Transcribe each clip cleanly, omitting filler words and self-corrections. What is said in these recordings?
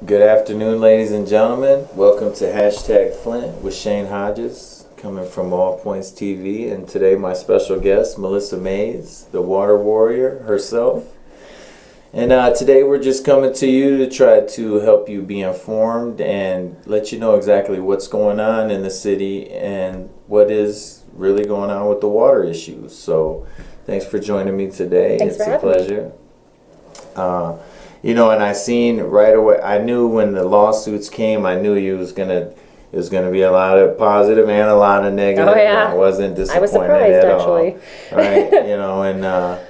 Good afternoon, ladies and gentlemen. Welcome to Hashtag Flint with Shayne Hodges, coming from All Points TV. And today my special guest, Melissa Mays, the water warrior herself. And today we're just coming to you to try to help you be informed and let you know exactly what's going on in the city and what is really going on with the water issues. So thanks for joining me today. Thanks for having me. It's a pleasure. You know, and I seen right away, I knew when the lawsuits came, I knew it was gonna be a lot of positive and a lot of negative. Oh, yeah. I wasn't disappointed I was surprised, at actually. all. Right? You know, and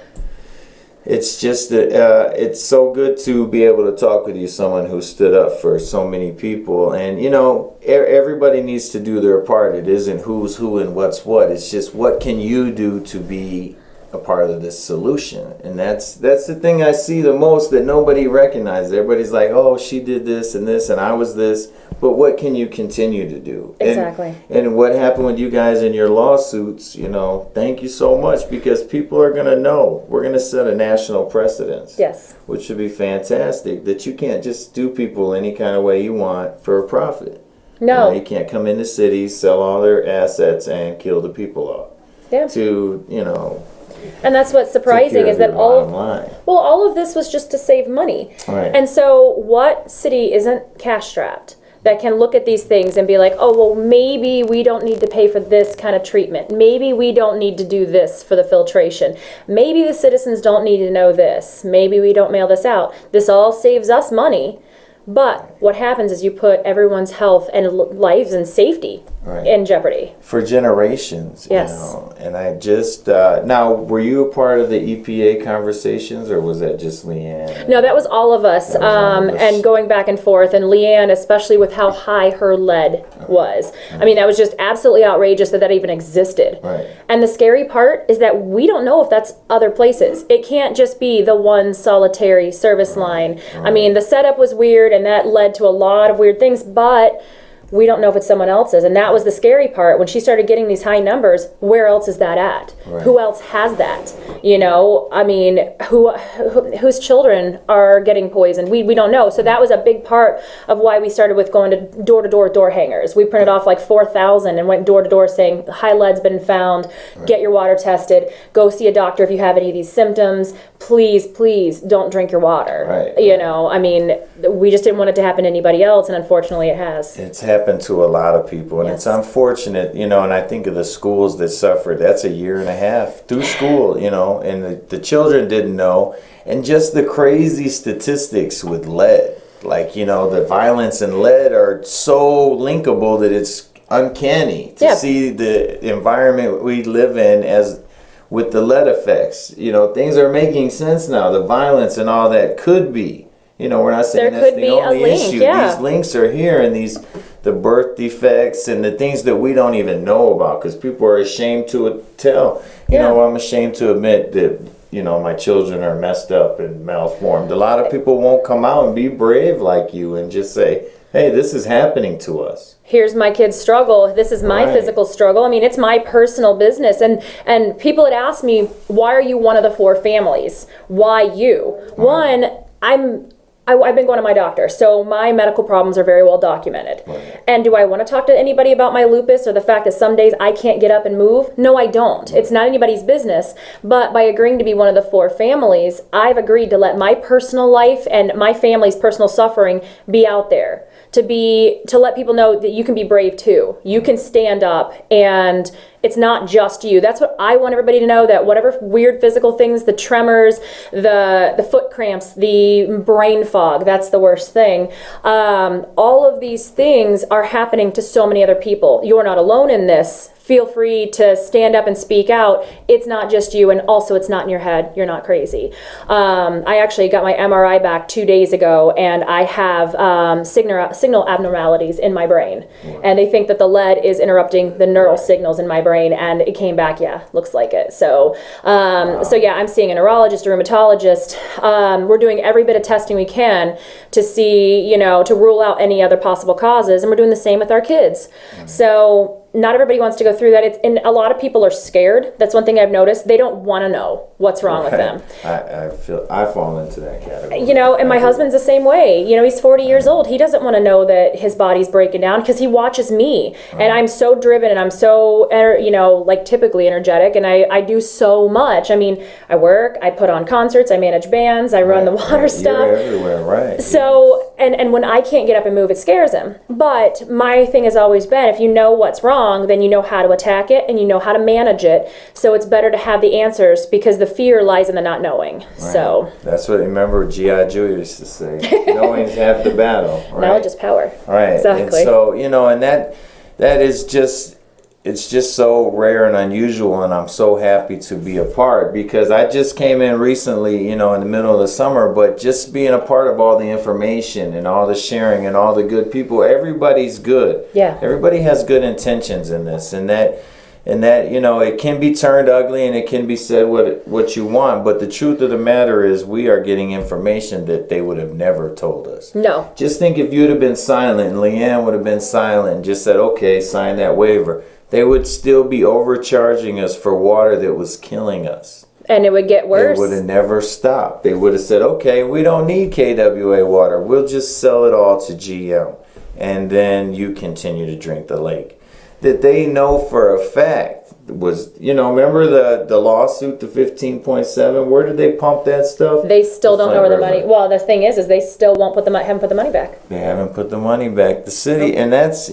it's just it's so good to be able to talk with you, someone who stood up for so many people. And you know, everybody needs to do their part. It isn't who's who and what's what. It's just what can you do to be a part of this solution. And that's the thing I see the most that nobody recognizes. Everybody's like, oh, she did this and I was this, but what can you continue to do? Exactly. And what happened with you guys in your lawsuits, you know, thank you so much, because people are going to know. We're going to set a national precedence. Yes. Which should be fantastic, that you can't just do people any kind of way you want for a profit. No. You can't come into cities, sell all their assets, and kill the people off. Yeah. To, you know... And that's what's surprising is that all of this was just to save money. Right. And so what city isn't cash strapped that can look at these things and be like, oh, well, maybe we don't need to pay for this kind of treatment. Maybe we don't need to do this for the filtration. Maybe the citizens don't need to know this. Maybe we don't mail this out. This all saves us money. But what happens is you put everyone's health and lives and safety in jeopardy. For generations, yes. You know. And I just, now, were you a part of the EPA conversations, or was that just Leanne? No, that was all of us, and going back and forth. And Leanne, especially with how high her lead was. I mean, that was just absolutely outrageous that even existed. Right. And the scary part is that we don't know if that's other places. It can't just be the one solitary service line. Right. I mean, the setup was weird, and that led to a lot of weird things, but we don't know if it's someone else's. And that was the scary part. When she started getting these high numbers, where else is that at? Right. Who else has that? You know, I mean, whose children are getting poisoned? We don't know. So that was a big part of why we started with going to door hangers. We printed off like 4,000 and went door to door saying, high lead's been found, get your water tested, go see a doctor if you have any of these symptoms. Please don't drink your water. Right. You know, I mean, we just didn't want it to happen to anybody else, and unfortunately it has. It's happened to a lot of people, and It's unfortunate, you know, and I think of the schools that suffered. That's a year and a half through school, you know, and the children didn't know. And just the crazy statistics with lead, like, you know, the violence and lead are so linkable that it's uncanny to see the environment we live in as with the lead effects. You know, things are making sense now. The violence and all that could be. You know, we're not saying that's the only issue. These links are here, and the birth defects and the things that we don't even know about, because people are ashamed to tell. You know, I'm ashamed to admit that, you know, my children are messed up and malformed. A lot of people won't come out and be brave like you and just say, hey, this is happening to us. Here's my kid's struggle. This is my physical struggle. I mean, it's my personal business. And people had asked me, why are you one of the 4 families? Why you? One, I've been going to my doctor, so my medical problems are very well documented. Right. And do I want to talk to anybody about my lupus or the fact that some days I can't get up and move? No, I don't. It's not anybody's business. But by agreeing to be one of the 4 families, I've agreed to let my personal life and my family's personal suffering be out there. To let people know that you can be brave too. You can stand up, and it's not just you. That's what I want everybody to know, that whatever weird physical things, the tremors, the foot cramps, the brain fog, that's the worst thing. All of these things are happening to so many other people. You're not alone in this. Feel free to stand up and speak out. It's not just you, and also it's not in your head. You're not crazy. I actually got my MRI back 2 days ago, and I have signal abnormalities in my brain. And they think that the lead is interrupting the neural signals in my brain, and it came back, looks like it. So, I'm seeing a neurologist, a rheumatologist. We're doing every bit of testing we can to see, to rule out any other possible causes, and we're doing the same with our kids. So not everybody wants to go through that. And a lot of people are scared. That's one thing I've noticed. They don't want to know what's wrong with them. I fall into that category. And my husband's the same way. He's 40 years old. He doesn't want to know that his body's breaking down because he watches me. And I'm so driven and I'm so, like typically energetic. And I do so much. I mean, I work, I put on concerts, I manage bands, I run the water stuff. You're everywhere, right. So, and when I can't get up and move, it scares him. But my thing has always been, if you know what's wrong, then you know how to attack it and you know how to manage it. So it's better to have the answers because the fear lies in the not knowing. Right. So that's what, remember G.I. Joe used to say, knowing's half the battle. Right? Knowledge is power. Right. Exactly. And so, and that is just, it's just so rare and unusual, and I'm so happy to be a part because I just came in recently, in the middle of the summer, but just being a part of all the information and all the sharing and all the good people, everybody's good. Yeah. Everybody has good intentions in this, and that it can be turned ugly and it can be said what you want, but the truth of the matter is we are getting information that they would have never told us. No. Just think if you'd have been silent and Leanne would have been silent and just said, okay, sign that waiver, they would still be overcharging us for water that was killing us. And it would get worse. It would have never stopped. They would have said, okay, we don't need KWA water. We'll just sell it all to GM. And then you continue to drink the lake. That they know for a fact was, remember the lawsuit, the 15.7? Where did they pump that stuff? They still don't know where the money. Well, the thing is they still won't haven't put the money back. They haven't put the money back. The city, and that's.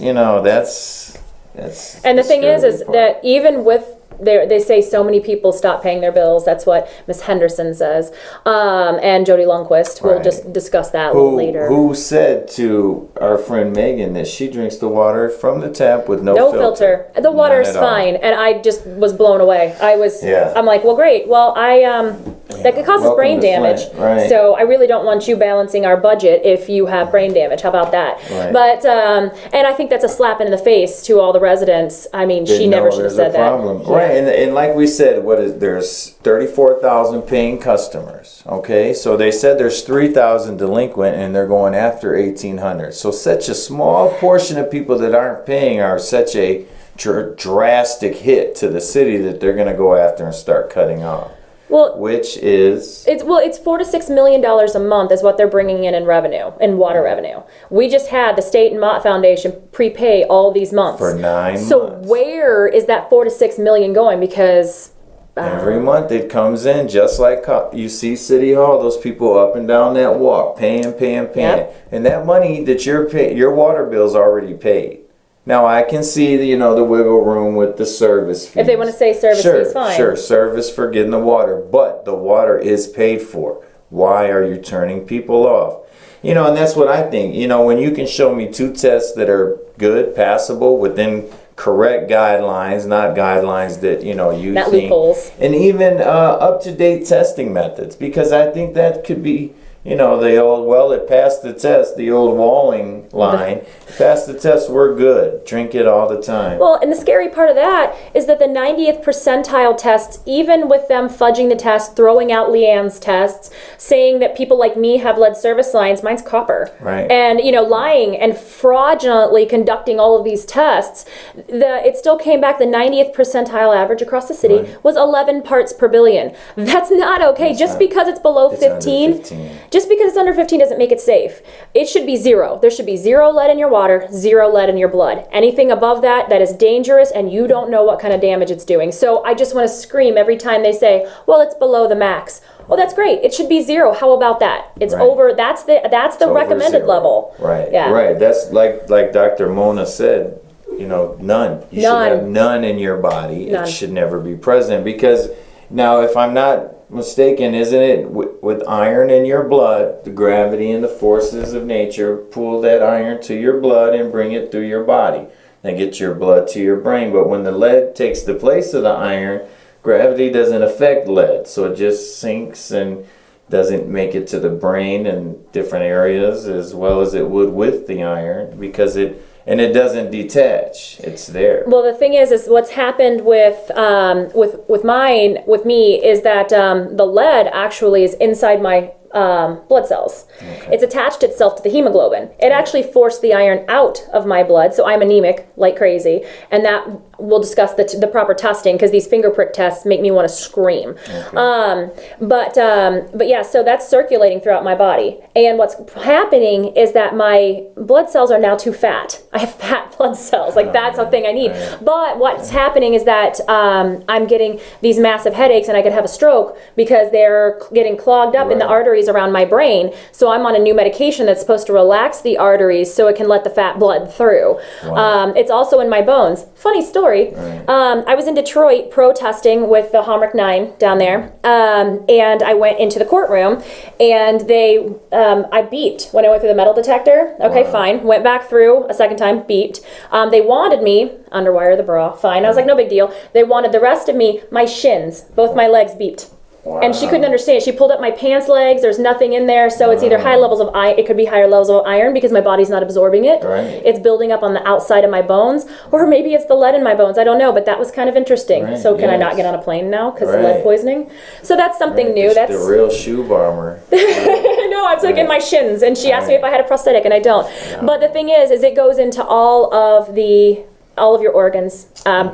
And the thing is that even with they say so many people stop paying their bills. That's what Miss Henderson says, and Jody Lundquist. We'll just discuss that a little later. Who said to our friend Megan that she drinks the water from the tap with no filter? The water is fine, and I just was blown away. I'm like, well, great. Well, that could cause brain damage. Flint, right. So I really don't want you balancing our budget if you have brain damage. How about that? Right. But and I think that's a slap in the face to all the residents. I mean, she never should have said that. Right. And like we said, there's 34,000 paying customers. Okay, so they said there's 3,000 delinquent, and they're going after 1,800. So such a small portion of people that aren't paying are such a drastic hit to the city that they're going to go after and start cutting off. Well, which is it's $4 to $6 million a month is what they're bringing in revenue, in water revenue. We just had the State and Mott Foundation prepay all these months for 9 months. So where is that $4 to $6 million going? Because every month it comes in just like you see City Hall. Those people up and down that walk paying, Yep. and that money that you're paying, your water bill's already paid. Now I can see the wiggle room with the service fees. If they want to say service fees, fine. Sure, service for getting the water, but the water is paid for. Why are you turning people off? And that's what I think. When you can show me 2 tests that are good, passable, within correct guidelines, not guidelines that you not think, loopholes, and even up-to-date testing methods, because I think that could be. The old, it passed the test, the old Walling line. Passed the test, we're good. Drink it all the time. Well, and the scary part of that is that the 90th percentile tests, even with them fudging the test, throwing out Leanne's tests, saying that people like me have lead service lines, mine's copper. Right. And, lying and fraudulently conducting all of these tests, it still came back, the 90th percentile average across the city was 11 parts per billion. That's not okay. Because it's below 15. Just because it's under 15 doesn't make it safe. It should be 0. There should be 0 lead in your water, 0 lead in your blood. Anything above that is dangerous, and you don't know what kind of damage it's doing. So I just want to scream every time they say, well, it's below the max. Well, that's great. It should be 0. How about that? It's over. That's the recommended level. Right. Yeah. Right. That's like Dr. Mona said, none. You should have none in your body. None. It should never be present, because now, if I'm not mistaken, isn't it with iron in your blood, the gravity and the forces of nature pull that iron to your blood and bring it through your body and get your blood to your brain. But when the lead takes the place of the iron, gravity doesn't affect lead, so it just sinks and doesn't make it to the brain and different areas as well as it would with the iron, because it doesn't detach. It's there. Well, the thing is what's happened with me is that the lead actually is inside my blood cells. Okay. It's attached itself to the hemoglobin. It actually forced the iron out of my blood, so I'm anemic like crazy. And that we'll discuss the proper testing, because these finger prick tests make me want to scream. Okay. But yeah, so that's circulating throughout my body. And what's happening is that my blood cells are now too fat. I have fat blood cells. Like, that's a thing I need. Right. But what's happening is that I'm getting these massive headaches, and I could have a stroke because they're getting clogged up in the arteries around my brain. So I'm on a new medication that's supposed to relax the arteries so it can let the fat blood through. Wow. It's also in my bones. Funny story. Right. I was in Detroit protesting with the Hallmark 9 down there, and I went into the courtroom, and I beeped when I went through the metal detector. Okay, fine. Went back through a second time, beeped. They wanted me, underwire the bra, fine. I was like, no big deal. They wanted the rest of me, my shins, both my legs beeped. Wow. And she couldn't understand. She pulled up my pants legs. There's nothing in there, so it's either high levels of iron. It could be higher levels of iron because my body's not absorbing it. Right. It's building up on the outside of my bones, or maybe it's the lead in my bones. I don't know, but that was kind of interesting. Right. So can I not get on a plane now because of lead poisoning? So that's something new. That's the real shoe bomber. No, it's like in my shins, and she asked me if I had a prosthetic, and I don't. No. But the thing is it goes into all of your organs,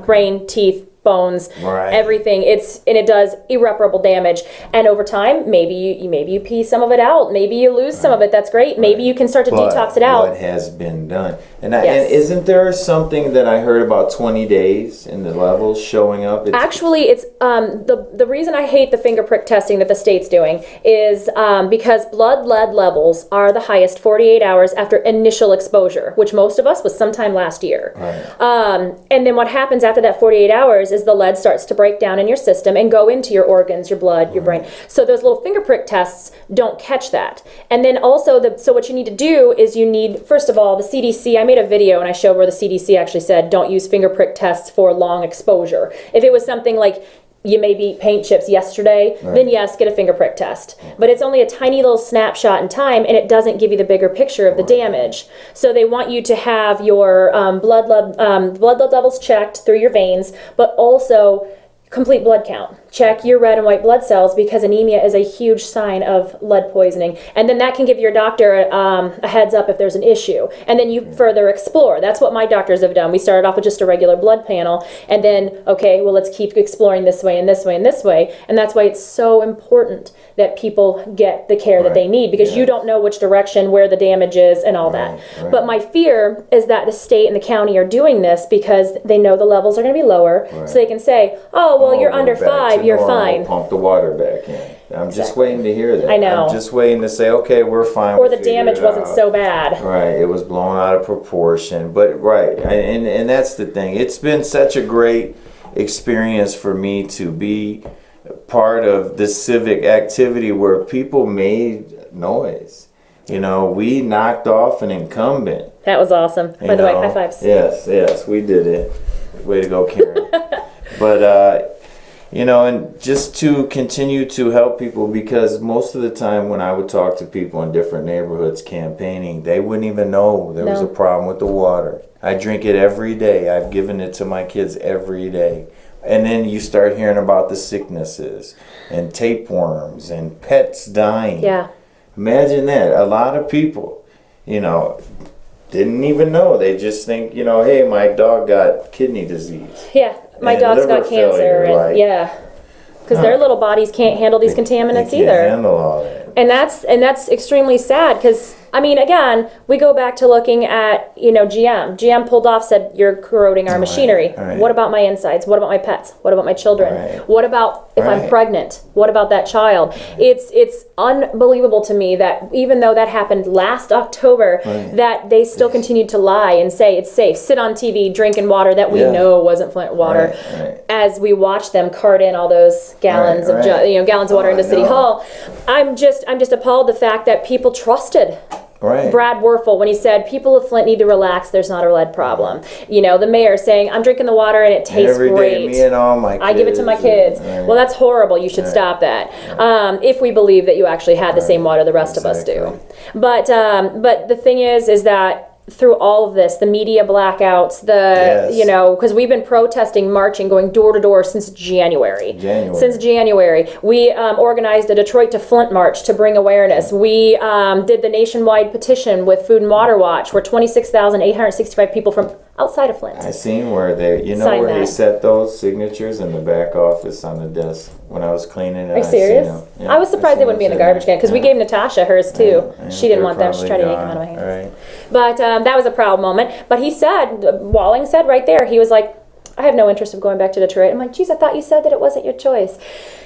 brain, teeth, bones, everything. It does irreparable damage, and over time, maybe you pee some of it out, maybe you lose some of it. That's great. Maybe you can start to detox it out. What has been done, and isn't there something that I heard about 20 days and the levels showing up? Actually, it's the reason I hate the finger prick testing that the state's doing is because blood lead levels are the highest 48 hours after initial exposure, which most of us was sometime last year. Right. And then what happens after that 48 hours is the lead starts to break down in your system and go into your organs, your blood, your brain. So those little finger prick tests don't catch that. And then also, so what you need to do is first of all, the CDC, I made a video and I showed where the CDC actually said, don't use finger prick tests for long exposure. If it was something like, you maybe eat paint chips yesterday, then yes, get a finger prick test. But it's only a tiny little snapshot in time, and it doesn't give you the bigger picture of the damage. So they want you to have your blood lead levels checked through your veins, but also complete blood count. Check your red and white blood cells, because anemia is a huge sign of lead poisoning. And then that can give your doctor a heads up if there's an issue. And then you further explore. That's what my doctors have done. We started off with just a regular blood panel, and then, okay, well, let's keep exploring this way and this way and this way. And that's why it's so important that people get the care that they need, because you don't know which direction, where the damage is, and all that. Right. But my fear is that the state and the county are doing this because they know the levels are going to be lower, so they can say, oh, well, you're under 5, you're fine. Pump the water back in. I'm just waiting to hear that. I know. I'm just waiting to say, okay, we're fine. Or the damage wasn't so bad. Right. It was blown out of proportion. But and that's the thing. It's been such a great experience for me to be part of this civic activity where people made noise. You know, we knocked off an incumbent. That was awesome. By the way, high fives. Yes, we did it. Way to go, Karen. But and just to continue to help people, because most of the time when I would talk to people in different neighborhoods campaigning, they wouldn't even know there was a problem with the water. I drink it every day. I've given it to my kids every day. And then you start hearing about the sicknesses and tapeworms and pets dying. Yeah. Imagine that. A lot of people, didn't even know. They just think, hey, my dog got kidney disease. Yeah. My dog's got cancer, because their little bodies can't handle these contaminants either. Can't handle all that. And that's extremely sad, because again, we go back to looking at GM. GM pulled off, said you're corroding our machinery. Right. What about my insides? What about my pets? What about my children? Right. What about if I'm pregnant? What about that child? It's unbelievable to me that even though that happened last October, that they still continued to lie and say it's safe. Sit on TV drinking water that we know wasn't Flint water, as we watch them cart in all those gallons of gallons of water into City Hall. I'm just appalled the fact that people trusted Brad Werfel when he said people of Flint need to relax, there's not a lead problem. The mayor saying, I'm drinking the water and it tastes great. Every day, me and all my kids. I give it to my kids. Well, that's horrible. You should stop that. If we believe that you actually had the same water the rest of us do. But the thing is that through all of this, the media blackouts, because we've been protesting, marching, going door to door since January. Since January. We organized a Detroit to Flint march to bring awareness. We did the nationwide petition with Food and Water Watch, where 26,865 people from outside of Flint. I seen where they, Sign where they that. set those signatures in the back office on the desk when I was cleaning it. Are you serious? I was surprised they wouldn't be in the garbage can, because we gave Natasha hers too. She didn't want them. She tried to take them out of my hands. Right. But that was a proud moment. But he said, Walling said right there, he was like, I have no interest of going back to Detroit. I'm like, geez, I thought you said that it wasn't your choice.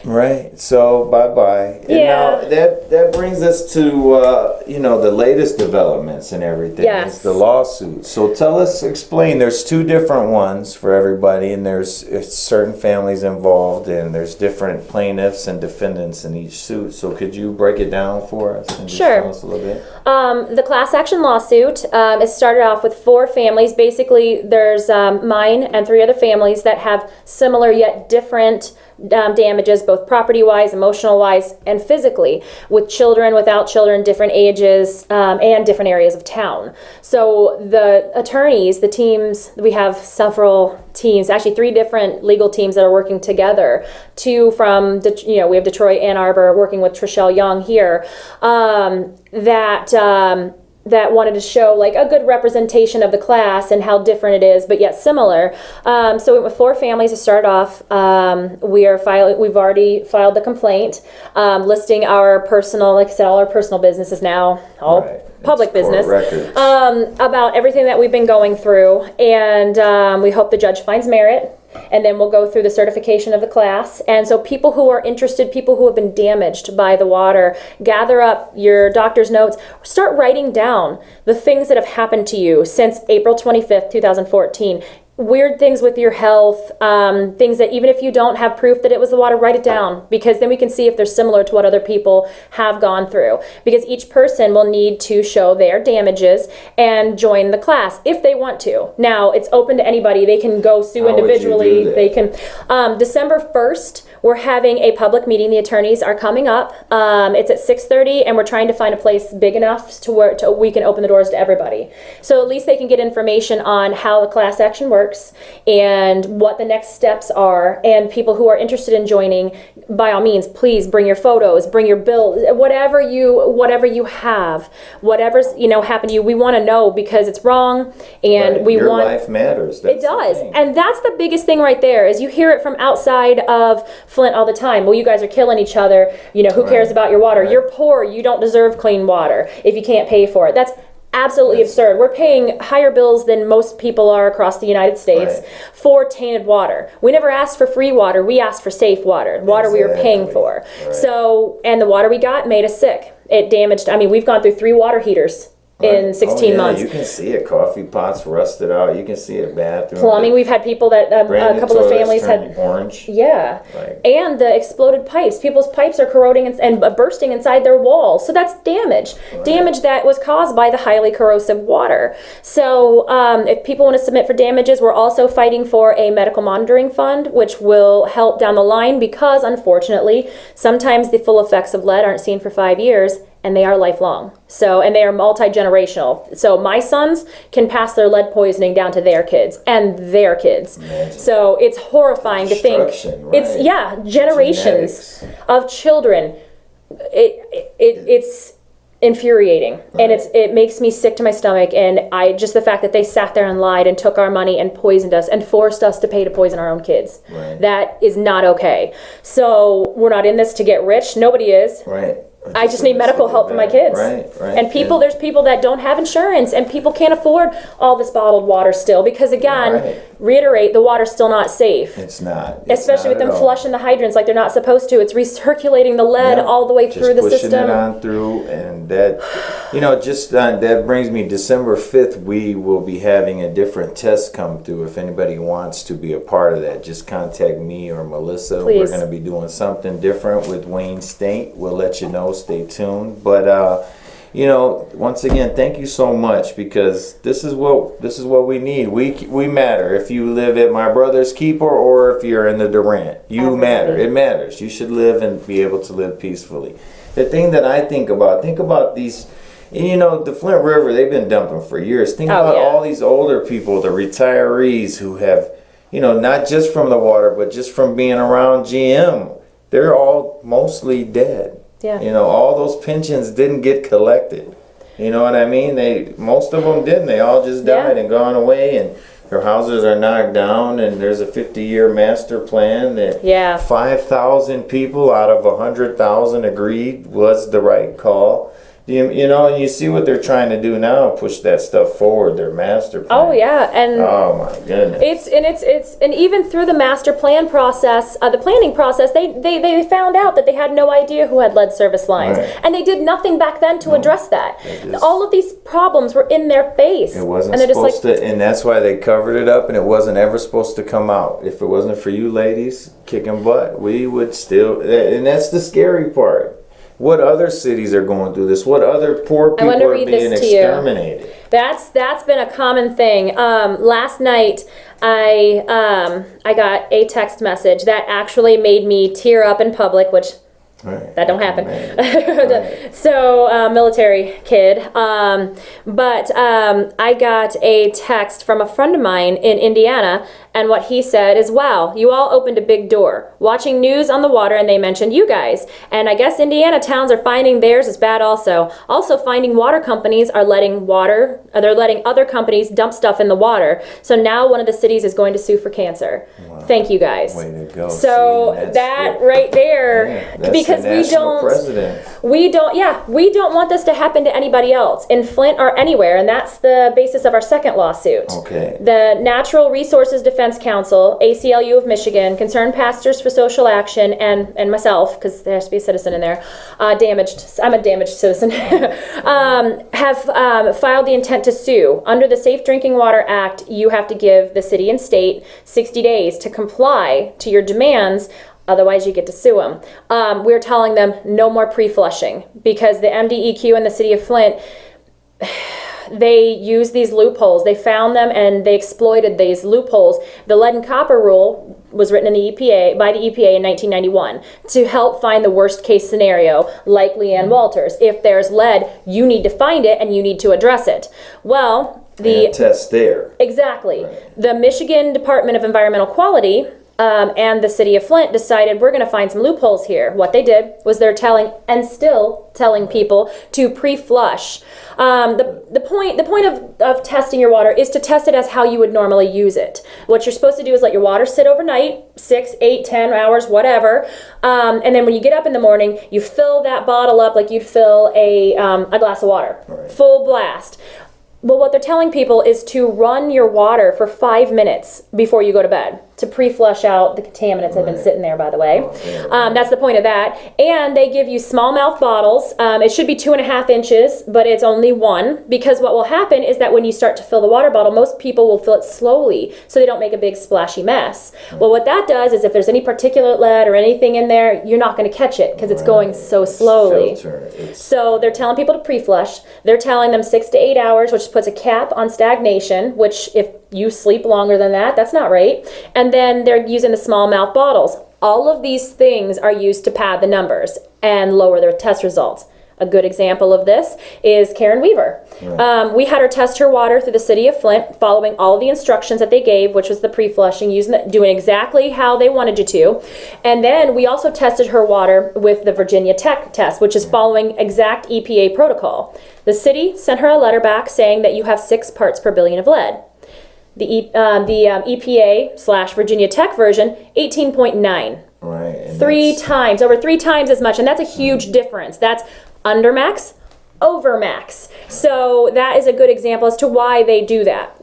Right. So bye-bye. Yeah. And now that brings us to the latest developments and everything. Yes. It's the lawsuit. So explain. There's two different ones for everybody, and there's certain families involved, and there's different plaintiffs and defendants in each suit. So could you break it down for us and just tell us a little bit? The class action lawsuit is started off with 4 families. Basically, there's mine and 3 other families that have similar yet different damages, both property-wise, emotional-wise, and physically, with children, without children, different ages, and different areas of town. So the attorneys, the teams, we have several teams, actually 3 different legal teams that are working together. 2 from, we have Detroit, Ann Arbor, working with Trishelle Young here, that wanted to show like a good representation of the class and how different it is, but yet similar. So we went with 4 families to start off. We've already filed the complaint, listing our personal, like I said, all our personal businesses now, all public business, about everything that we've been going through, and we hope the judge finds merit. And then we'll go through the certification of the class. And so people who are interested, people who have been damaged by the water, gather up your doctor's notes. Start writing down the things that have happened to you since April 25th, 2014. Weird things with your health, things that even if you don't have proof that it was the water, write it down, because then we can see if they're similar to what other people have gone through. Because each person will need to show their damages and join the class if they want to. Now, it's open to anybody. They can go sue individually. They can. December 1st, we're having a public meeting. The attorneys are coming up. It's at 6:30, and we're trying to find a place big enough to where we can open the doors to everybody. So at least they can get information on how the class action works and what the next steps are. And people who are interested in joining, by all means, please bring your photos, bring your bill, whatever you have, whatever's happened to you. We want to know, because it's wrong, and your life matters. It does, and that's the biggest thing right there. Is you hear it from outside of Flint all the time. Well, you guys are killing each other. Who cares about your water? You're poor. You don't deserve clean water if you can't pay for it. That's absolutely absurd. We're paying higher bills than most people are across the United States for tainted water. We never asked for free water. We asked for safe water we were paying for. So, and the water we got made us sick. It damaged, we've gone through 3 water heaters in 16 months. You can see it. Coffee pots rusted out. You can see it. Bathroom. Plumbing. We've had people that a couple of families had orange. Yeah, and the exploded pipes. People's pipes are corroding and bursting inside their walls. So that's damage. Damage that was caused by the highly corrosive water. So if people want to submit for damages, we're also fighting for a medical monitoring fund, which will help down the line, because unfortunately, sometimes the full effects of lead aren't seen for 5 years. And they are lifelong. So, and they are multi-generational. So my sons can pass their lead poisoning down to their kids and their kids. Imagine. So it's horrifying to think. It's generations of children. It's infuriating, and it makes me sick to my stomach. And the fact that they sat there and lied and took our money and poisoned us and forced us to pay to poison our own kids. That is not okay. So we're not in this to get rich. Nobody is. I just need medical help for my kids. And there's people that don't have insurance, and people can't afford all this bottled water still, because again, reiterate, the water's still not safe. It's not. Especially with them flushing the hydrants like they're not supposed to. It's recirculating the lead all the way through the system. Pushing it on through, and that, that brings me, December 5th, we will be having a different test come through. If anybody wants to be a part of that, just contact me or Melissa. Please. We're going to be doing something different with Wayne State. We'll let you know. Stay tuned. But once again, thank you so much, because this is what we need. We matter. If you live at my brother's keeper or if you're in the Durant, you matter. It matters. You should live and be able to live peacefully. The thing that I think about these, the Flint River, they've been dumping for years. Think about all these older people, the retirees who have, not just from the water, but just from being around GM. They're all mostly dead. All those pensions didn't get collected. You know what I mean? Most of them didn't. They all just died and gone away. And Their houses are knocked down, and there's a 50-year master plan that 5,000 people out of 100,000 agreed was the right call. You know, and you see what they're trying to do now, push that stuff forward, their master plan. Oh yeah, and oh my goodness. It's even through the master plan process, the planning process, they found out that they had no idea who had lead service lines, and they did nothing back then to address that. All of these problems were in their face. It wasn't supposed to, and that's why they covered it up, and it wasn't ever supposed to come out. If it wasn't for you ladies kicking butt, we would still, and that's the scary part. What other cities are going through this? What other poor people are being exterminated? That's been a common thing. Last night, I got a text message that actually made me tear up in public, which that don't happen. So, military kid. But I got a text from a friend of mine in Indiana, and what he said is, wow, you all opened a big door. Watching news on the water, and they mentioned you guys. And I guess Indiana towns are finding theirs is bad also. Also finding water companies are letting they're letting other companies dump stuff in the water. So now one of the cities is going to sue for cancer. Wow. Thank you guys. Way to go. So that right there, because we don't want this to happen to anybody else in Flint or anywhere, and that's the basis of our second lawsuit. Okay. The Natural Resources Defense Council, ACLU of Michigan, Concerned Pastors for Social Action, and myself, because there has to be a citizen in there, I'm a damaged citizen, have filed the intent to sue. Under the Safe Drinking Water Act, you have to give the city and state 60 days to comply to your demands. Otherwise, you get to sue them. We're telling them no more pre-flushing because the MDEQ and the city of Flint, they use these loopholes. They found them and they exploited these loopholes. The lead and copper rule was written in the EPA by the EPA in 1991 to help find the worst case scenario, like Leanne Walters. If there's lead, you need to find it and you need to address it. Well, the test there. Exactly. Right. The Michigan Department of Environmental Quality and the city of Flint decided we're going to find some loopholes here. What they did was they're telling, and still telling people, to pre-flush. The point of testing your water is to test it as how you would normally use it. What you're supposed to do is let your water sit overnight, 6, 8, 10 hours, whatever, and then when you get up in the morning, you fill that bottle up like you'd fill a glass of water, full blast. Well, what they're telling people is to run your water for 5 minutes before you go to bed to pre-flush out the contaminants that have been sitting there, by the way. That's the point of that. And they give you smallmouth bottles. It should be 2.5 inches, but it's only 1, because what will happen is that when you start to fill the water bottle, most people will fill it slowly so they don't make a big splashy mess. Well, what that does is if there's any particulate lead or anything in there, you're not going to catch it because it's going so slowly. So they're telling people to pre-flush. They're telling them 6 to 8 hours, which puts a cap on stagnation, which if you sleep longer than that, that's not right. And then they're using the smallmouth bottles. All of these things are used to pad the numbers and lower their test results. A good example of this is Karen Weaver. We had her test her water through the city of Flint, following all of the instructions that they gave, which was the pre-flushing, doing exactly how they wanted you to. And then we also tested her water with the Virginia Tech test, which is following exact EPA protocol. The city sent her a letter back saying that you have 6 parts per billion of lead. The EPA/Virginia Tech version, 18.9. Right. Over 3 times as much, and that's a huge difference. That's under max, over max. So that is a good example as to why they do that.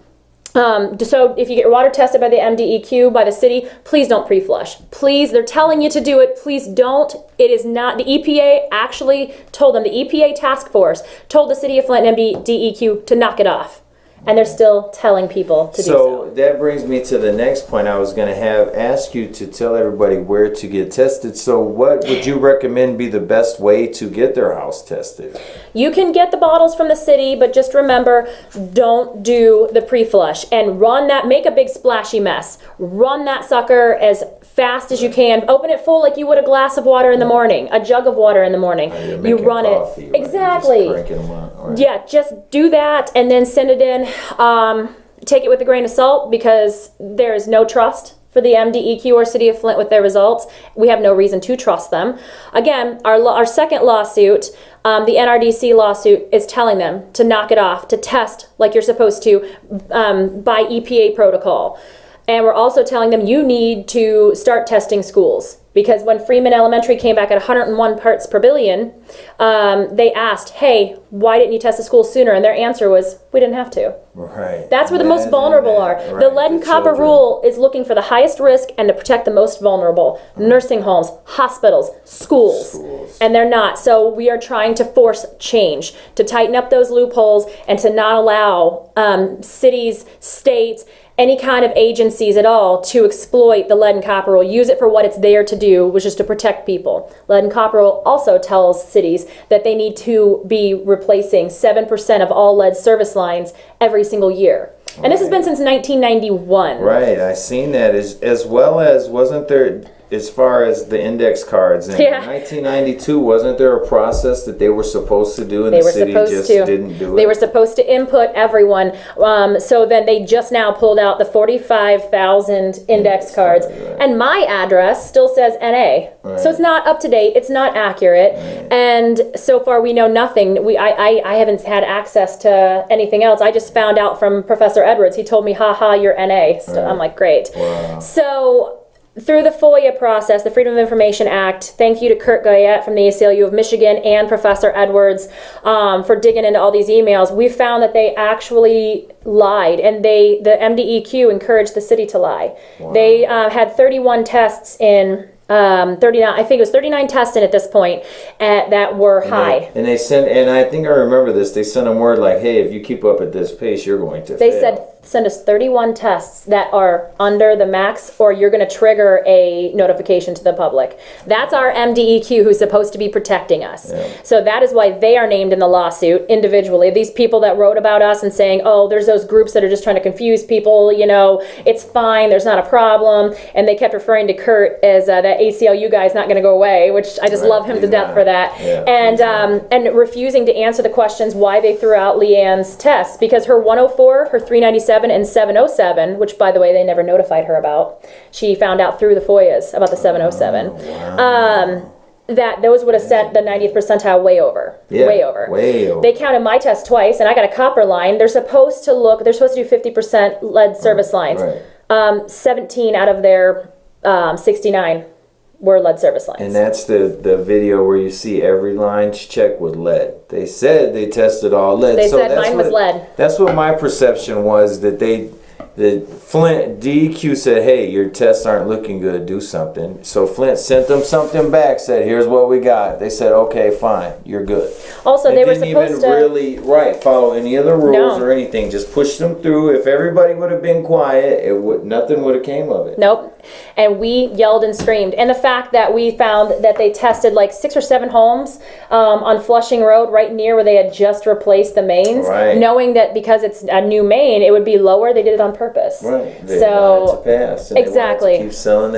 So if you get your water tested by the MDEQ, by the city, please don't pre-flush. Please, they're telling you to do it. Please don't. It is not. The EPA actually told them, the EPA task force told the city of Flint and MDEQ to knock it off. And they're still telling people to do so. So that brings me to the next point. I was going to ask you to tell everybody where to get tested. So what would you recommend be the best way to get their house tested? You can get the bottles from the city, but just remember, don't do the pre-flush. And make a big splashy mess. Run that sucker as fast as you can. Open it full like you would a glass of water in the morning, a jug of water in the morning. You run coffee, it. Right? Exactly. Right. Yeah, just do that and then send it in. Take it with a grain of salt because there is no trust for the MDEQ or City of Flint with their results. We have no reason to trust them. Again, our second lawsuit, the NRDC lawsuit, is telling them to knock it off, to test like you're supposed to by EPA protocol. And we're also telling them you need to start testing schools. Because when Freeman Elementary came back at 101 parts per billion, they asked, hey, why didn't you test the school sooner? And their answer was, we didn't have to. Right. That's where the most vulnerable are. Right. The lead and copper children. rule is looking for the highest risk and to protect the most vulnerable. Nursing homes, hospitals, schools. And they're not. So we are trying to force change, to tighten up those loopholes and to not allow cities, states, any kind of agencies at all to exploit the lead and copper rule. Use it for what it's there to do, which is to protect people. Lead and copper rule also tells cities that they need to be replacing 7% of all lead service lines every single year. And this has been since 1991. Right, I seen that, as well as, wasn't there, as far as the index cards, in 1992, wasn't there a process that they were supposed to do and the city just didn't do it? They were supposed to input everyone. So then they just now pulled out the 45,000 index cards. Right. And my address still says NA. Right. So it's not up to date. It's not accurate. Right. And so far we know nothing. I haven't had access to anything else. I just found out from Professor Edwards. He told me, haha, you're NA. So I'm like, great. Wow. So through the FOIA process, the Freedom of Information Act, thank you to Kurt Goyette from the ACLU of Michigan and Professor Edwards for digging into all these emails. We found that they actually lied, and the MDEQ encouraged the city to lie. Wow. They had 31 tests in 39, I think it was 39 tests in at this point that were high. And they sent, and I think I remember this, they sent them word like, hey, if you keep up at this pace, you're going to They fail. said, send us 31 tests that are under the max, or you're going to trigger a notification to the public. That's our MDEQ who's supposed to be protecting us. Yeah. So that is why they are named in the lawsuit individually. These people that wrote about us and saying, oh, there's those groups that are just trying to confuse people, you know, it's fine, there's not a problem. And they kept referring to Kurt as that ACLU guy's not going to go away, which I just love him to death for that. Yeah, and refusing to answer the questions why they threw out Leanne's tests, because her 104, her 397, and 707, which by the way they never notified her about. She found out through the FOIAs about the 707. Wow. That those would have sent the 90th percentile way over. Yeah, Way over. way over. They counted my test twice, and I got a copper line. They're supposed to do 50% lead service lines. Right. 17 out of their 69 were lead service lines. And that's the video where you see every line checked with lead. They said they tested all lead. They said mine was lead. That's what my perception was, that the Flint DEQ said, hey, your tests aren't looking good, do something. So Flint sent them something back, said, here's what we got. They said, okay, fine, you're good. Also, they were didn't supposed even to really follow any of the rules or anything. Just push them through. If everybody would have been quiet, nothing would have came of it. Nope. And we yelled and screamed. And the fact that we found that they tested like 6 or 7 homes on Flushing Road, right near where they had just replaced the mains, knowing that because it's a new main, it would be lower. They did it on purpose. Right. They wanted to pass. And exactly. They wanted to keep selling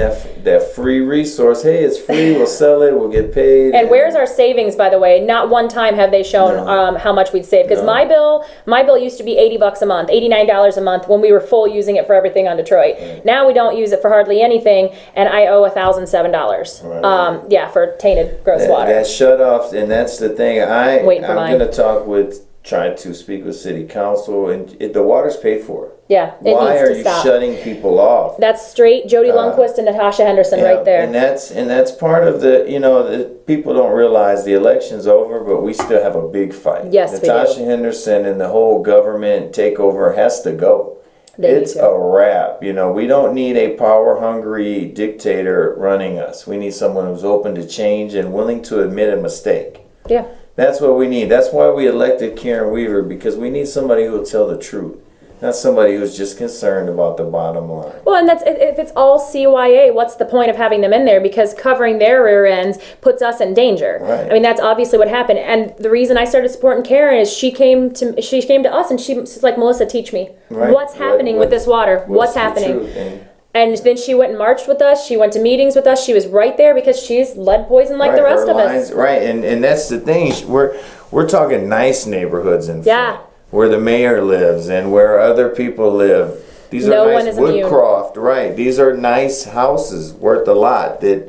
that free resource. Hey, it's free. We'll sell it. We'll get paid. And where's our savings, by the way? Not one time have they shown how much we'd save. Because my bill used to be $80 a month, $89 a month when we were full using it for everything on Detroit. Right. Now we don't use it for hardly anything, and I owe $1,007. Right. For tainted gross water. That shut off, and that's the thing. I'm going to try to speak with City Council, and the water's paid for. Yeah, why are you shutting people off? That's straight Jody Lundquist and Natasha Henderson right there. And that's part of the people don't realize the election's over, but we still have a big fight. Yes, Natasha Henderson and the whole government takeover has to go. It's a wrap. We don't need a power-hungry dictator running us. We need someone who's open to change and willing to admit a mistake. Yeah. That's what we need. That's why we elected Karen Weaver, because we need somebody who will tell the truth. Not somebody who's just concerned about the bottom line. Well, and if it's all CYA, what's the point of having them in there? Because covering their rear ends puts us in danger. Right. I mean, that's obviously what happened. And the reason I started supporting Karen is she came to us and she's like, Melissa, teach me. Right. What's happening with this water? What's happening? And then she went and marched with us. She went to meetings with us. She was right there because she's lead poisoned like the rest of us. Right, and that's the thing. We're talking nice neighborhoods in Flint, where the mayor lives and where other people live. These No are one nice is immune. Woodcroft, right? These are nice houses worth a lot that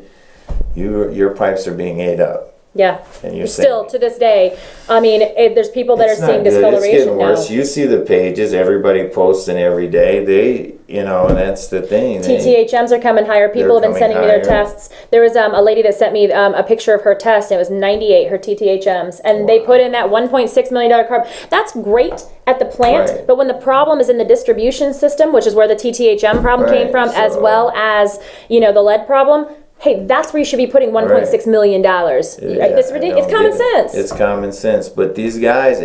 your pipes are being ate up. Yeah. And you're Still saying, to this day, I mean, there's people that are it's seeing not good. discoloration It's getting worse. now. You see the pages, everybody posting every day. They, and that's the thing. TTHMs are coming higher. People have been coming sending me their higher. tests. There was a lady that sent me a picture of her test, and it was 98, her TTHMs. And they put in that $1.6 million carb. That's great at the plant, Right. but when the problem is in the distribution system, which is where the TTHM problem came Right, from, as so- well as, the lead problem, hey, that's where you should be putting $1.6 million. It's ridiculous. It's common sense. It's common sense. But these guys,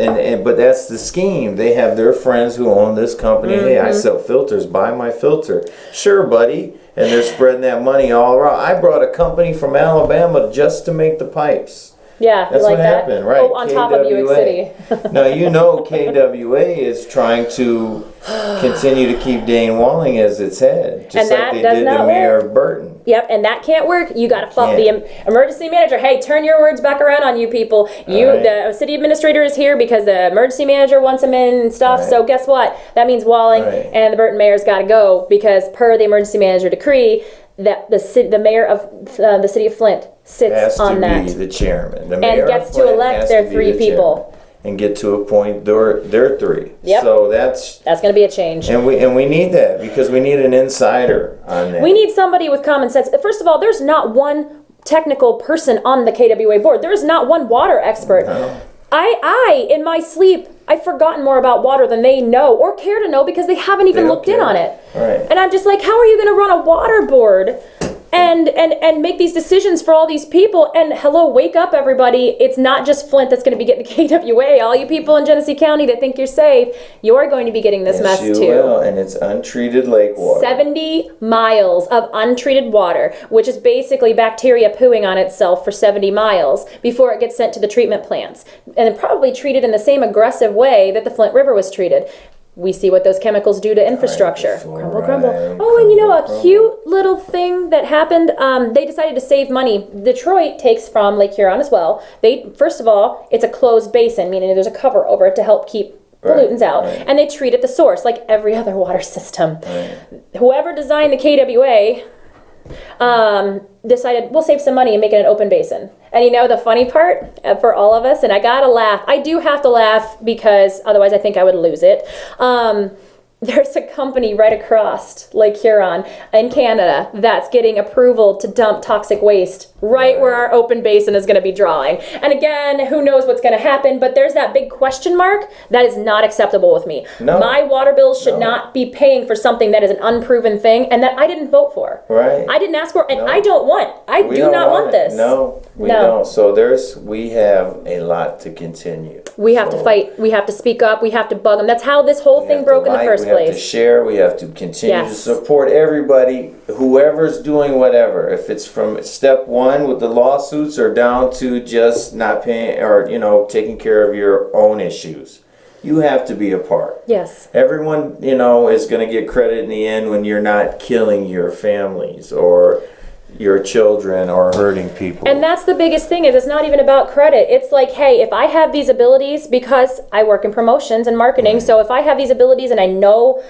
but that's the scheme. They have their friends who own this company. Hey, I sell filters. Buy my filter. Sure, buddy. And they're spreading that money all around. I brought a company from Alabama just to make the pipes. Yeah, That's you like what that? happened, right? Oh, on top of Buick City. Now, KWA is trying to continue to keep Dane Walling as its head, just And like that they does did not the mayor work. of Burton. Yep, and that can't work. You got to follow Can't. the emergency manager. Hey, turn your words back around on you people. Right. The city administrator is here because the emergency manager wants him in and stuff. Right. So guess what? That means Walling Right. and the Burton mayor's got to go because per the emergency manager decree, that the mayor of the city of Flint sits Has on to that be the chairman. The mayor gets of to Flint elect has their to be 3 the people. chairman and get to appoint their 3. Yep. So that's That's going to be a change. and we need that because we need an insider on that. We need somebody with common sense. First of all, there's not one technical person on the KWA board. There is not one water expert. No. I, in my sleep, I've forgotten more about water than they know or care to know because they haven't even They don't looked in care. on it. Right. And I'm just like, how are you going to run a water board and make these decisions for all these people? And hello, wake up, everybody. It's not just Flint that's going to be getting the KWA. All you people in Genesee County that think you're safe, you're going to be getting this mess you too. will, and it's untreated lake water. 70 miles of untreated water, which is basically bacteria pooing on itself for 70 miles before it gets sent to the treatment plants. And then probably treated in the same aggressive way that the Flint River was treated. We see what those chemicals do to infrastructure. Right, Crumble. fluoride, Oh, and crumble. a cute little thing that happened. They decided to save money. Detroit takes from Lake Huron as well. First of all, it's a closed basin, meaning there's a cover over it to help keep pollutants out. right. And they treat it the source, like every other water system. Right. Whoever designed the KWA decided we'll save some money and make it an open basin. And the funny part for all of us, and I gotta laugh. I do have to laugh because otherwise I think I would lose it. There's a company right across Lake Huron in Canada that's getting approval to dump toxic waste right where our open basin is going to be drawing. And again, who knows what's going to happen, but there's that big question mark that is not acceptable with me. No. My water bills should No. not be paying for something that is an unproven thing and that I didn't vote for. Right. I didn't ask for, and No. I don't want. I We do don't not want it. this. No, we No. don't. So we have a lot to continue. We have to fight. We have to speak up. We have to bug them. That's how this whole We thing have broke to in the like, first we have to place. share. We have to continue to Yes. support everybody, whoever's doing whatever. If it's from step 1 with the lawsuits or down to just not paying or taking care of your own issues, you have to be a part. Yes. Everyone is going to get credit in the end when you're not killing your families or your children or hurting people. And that's the biggest thing is it's not even about credit. It's like, hey, if I have these abilities, because I work in promotions and marketing, so if I have these abilities and I know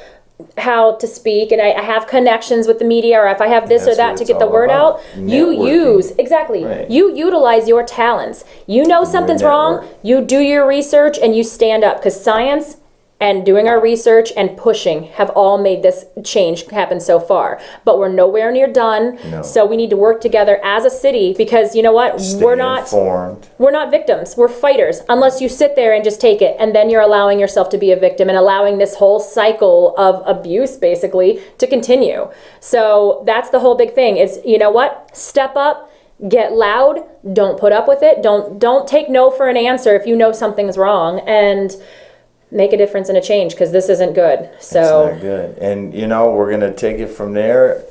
how to speak and I have connections with the media or if I have this or That's that what to it's get the all word about. out, you Networking. Right. you utilize your talents. You know something's wrong, network. you do your research and you stand up because science and doing our research and pushing have all made this change happen so far. But we're nowhere near done. No. So we need to work together as a city because you know what? Stay We're not informed. we're not victims. We're fighters. Unless you sit there and just take it and then you're allowing yourself to be a victim and allowing this whole cycle of abuse basically to continue. So that's the whole big thing is, you know what? Step up, get loud, don't put up with it. Don't take no for an answer if you know something's wrong and make a difference and a change because this isn't good. So It's not good. And we're going to take it from there.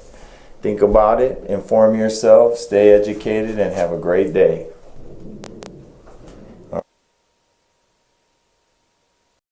Think about it, inform yourself, stay educated, and have a great day.